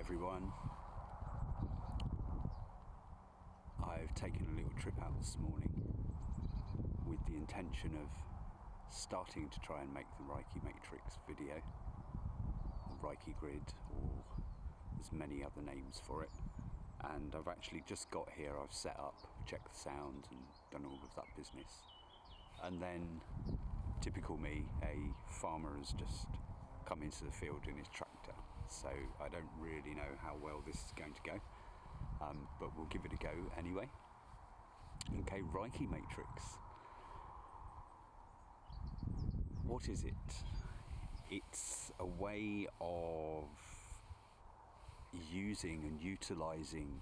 everyone. I've taken a little trip out this morning with the intention of starting to try and make the Reiki Matrix video, the Reiki Grid, or there's many other names for it. And I've actually just got here, I've set up, checked the sound and done all of that business. And then, typical me, a farmer has just come into the field in his tractor. So I don't really know how well this is going to go, but we'll give it a go anyway. Okay, Reiki Matrix. What is it? It's a way of using and utilizing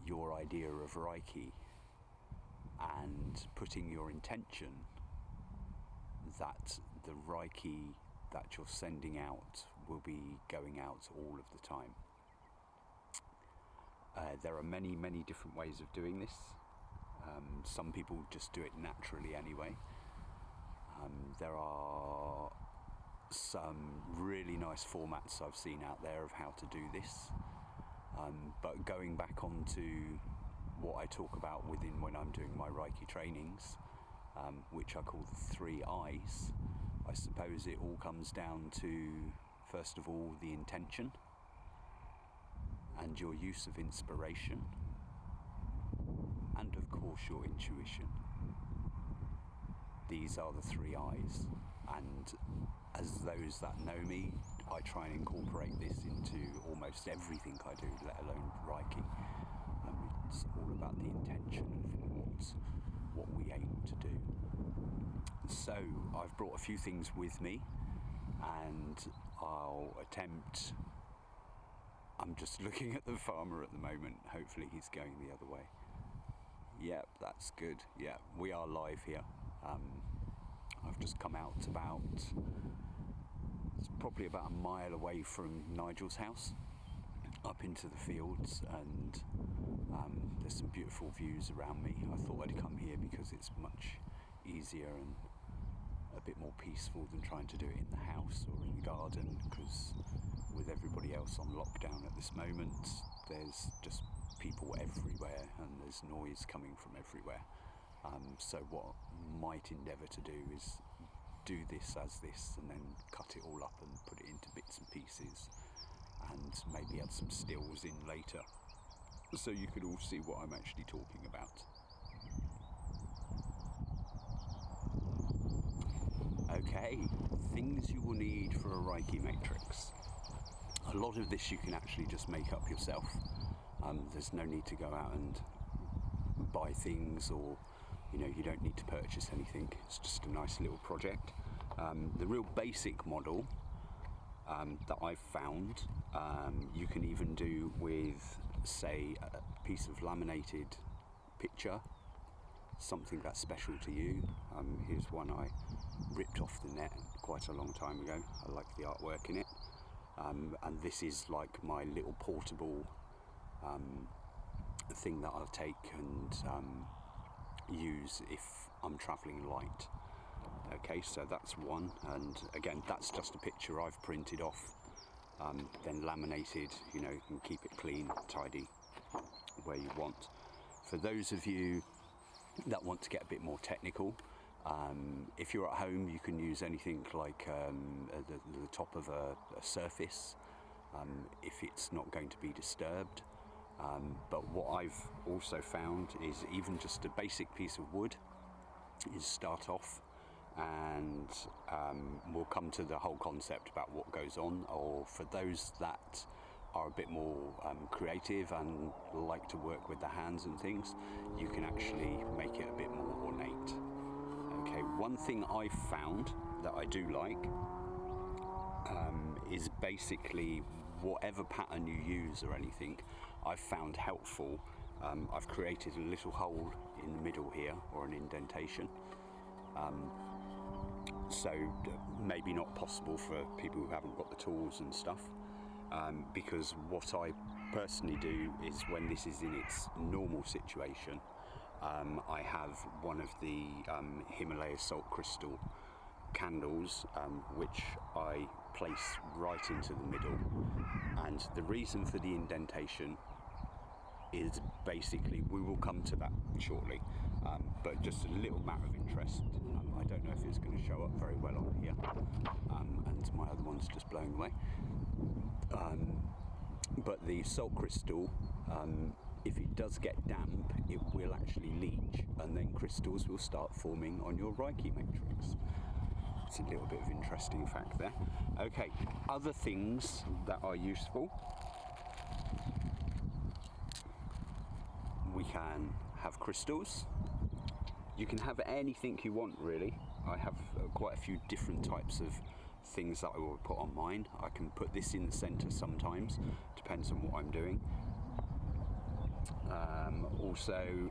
your idea of Reiki and putting your intention that the Reiki that you're sending out will be going out all of the time. There are many different ways of doing this. Some people just do it naturally anyway. There are some really nice formats I've seen out there of how to do this. But going back onto what I talk about when I'm doing my Reiki trainings, which I call the 3 I's, I suppose it all comes down to, first of all, the intention and your use of inspiration, and of course your intuition. These are the 3 I's, and as those that know me, I try and incorporate this into almost everything I do, let alone Reiki. It's all about the intention of what we aim to do. So I've brought a few things with me, and I'll attempt. I'm just looking at the farmer at the moment. Hopefully he's going the other way. Yep, that's good. Yeah, we are live here. I've just come out it's probably about a mile away from Nigel's house, up into the fields, and there's some beautiful views around me. I thought I'd come here because it's much easier and a bit more peaceful than trying to do it in the house or in the garden, because with everybody else on lockdown at this moment, there's just people everywhere and there's noise coming from everywhere. So what I might endeavour to do is do this as this and then cut it all up and put it into bits and pieces, and maybe add some stills in later so you could all see what I'm actually talking about. Okay, things you will need for a Reiki Matrix. A lot of this you can actually just make up yourself. There's no need to go out and buy things, or you don't need to purchase anything. It's just a nice little project. The real basic model that I've found, you can even do with, say, a piece of laminated picture, something that's special to you. Here's one I ripped off the net quite a long time ago. I like the artwork in it. And this is like my little portable thing that I'll take and use if I'm travelling light. Okay, so that's one, and again, that's just a picture I've printed off, then laminated. You can keep it clean, tidy, where you want. For those of you that want to get a bit more technical, if you're at home, you can use anything like the top of a surface, if it's not going to be disturbed. But what I've also found is even just a basic piece of wood is start off, and we'll come to the whole concept about what goes on. Or for those that are a bit more creative and like to work with the hands and things, you can actually make it a bit more ornate. Okay, one thing I've found that I do like is basically whatever pattern you use or anything, I've found helpful. I've created a little hole in the middle here, or an indentation. So maybe not possible for people who haven't got the tools and stuff, because what I personally do is, when this is in its normal situation, I have one of the Himalaya salt crystal candles, which I place right into the middle. And the reason for the indentation is basically, we will come to that shortly, but just a little matter of interest. I don't know if it's going to show up very well on here, and my other one's just blowing away. But the salt crystal, if it does get damp, it will actually leach, and then crystals will start forming on your Reiki matrix. It's a little bit of interesting fact there. Okay, other things that are useful. We can have crystals. You can have anything you want, really. I have quite a few different types of things that I will put on mine. I can put this in the center sometimes, depends on what I'm doing. Also,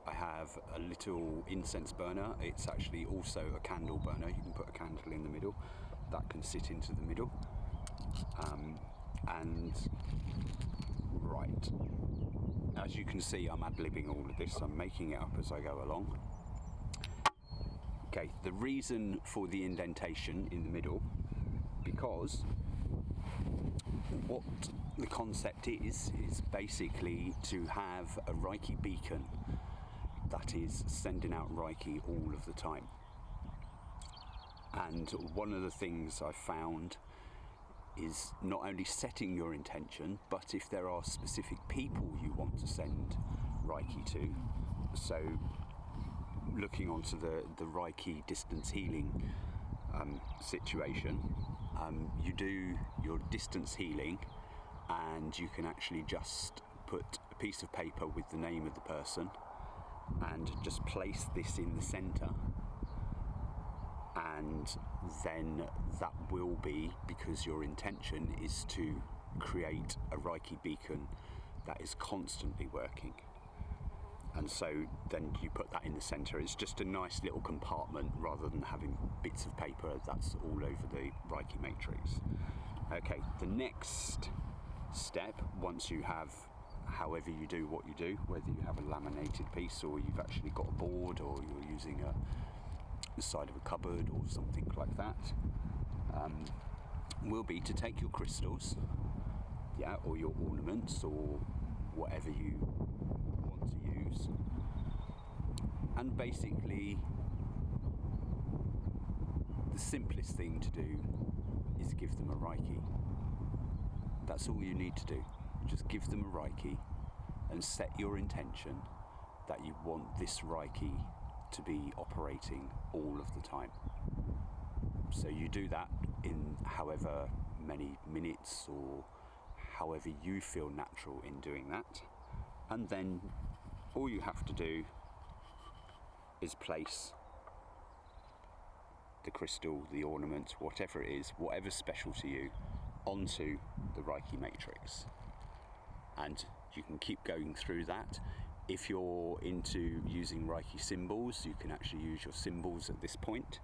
I have a little incense burner. It's actually also a candle burner. You can put a candle in the middle. That can sit into the middle. And right, as you can see, I'm ad-libbing all of this. I'm making it up as I go along. Okay, the reason for the indentation in the middle, because what the concept is basically to have a Reiki beacon that is sending out Reiki all of the time. And one of the things I've found is not only setting your intention, but if there are specific people you want to send Reiki to, so looking onto the Reiki Distance Healing situation, you do your distance healing, and you can actually just put a piece of paper with the name of the person and just place this in the center, and then that will be, because your intention is to create a Reiki beacon that is constantly working. And so then you put that in the center. It's just a nice little compartment rather than having bits of paper that's all over the Reiki matrix. Okay, the next step, once you have, however you do what you do, whether you have a laminated piece or you've actually got a board or you're using the side of a cupboard or something like that, will be to take your crystals, yeah, or your ornaments or whatever you want to use, and basically the simplest thing to do is give them a Reiki. That's all you need to do. Just give them a Reiki and set your intention that you want this Reiki to be operating all of the time. So you do that in however many minutes or however you feel natural in doing that, and then all you have to do is place the crystal, the ornament, whatever it is, whatever's special to you, onto the Reiki matrix. And you can keep going through that. If you're into using Reiki symbols, you can actually use your symbols at this point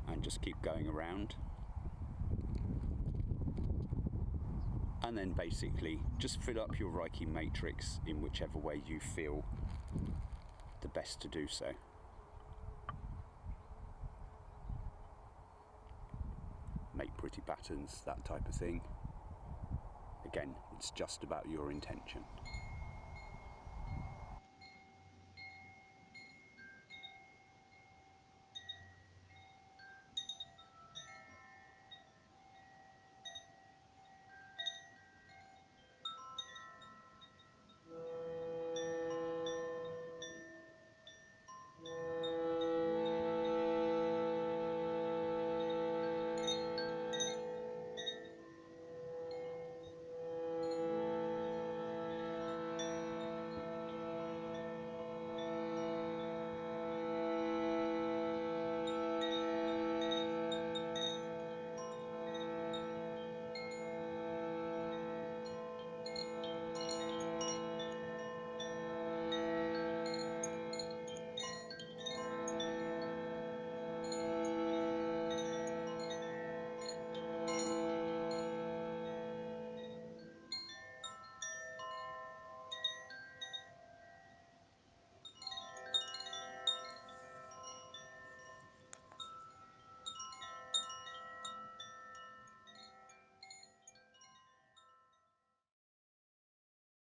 and just keep going around. And then basically just fill up your Reiki matrix in whichever way you feel the best to do so. Make pretty patterns, that type of thing. Again, it's just about your intention.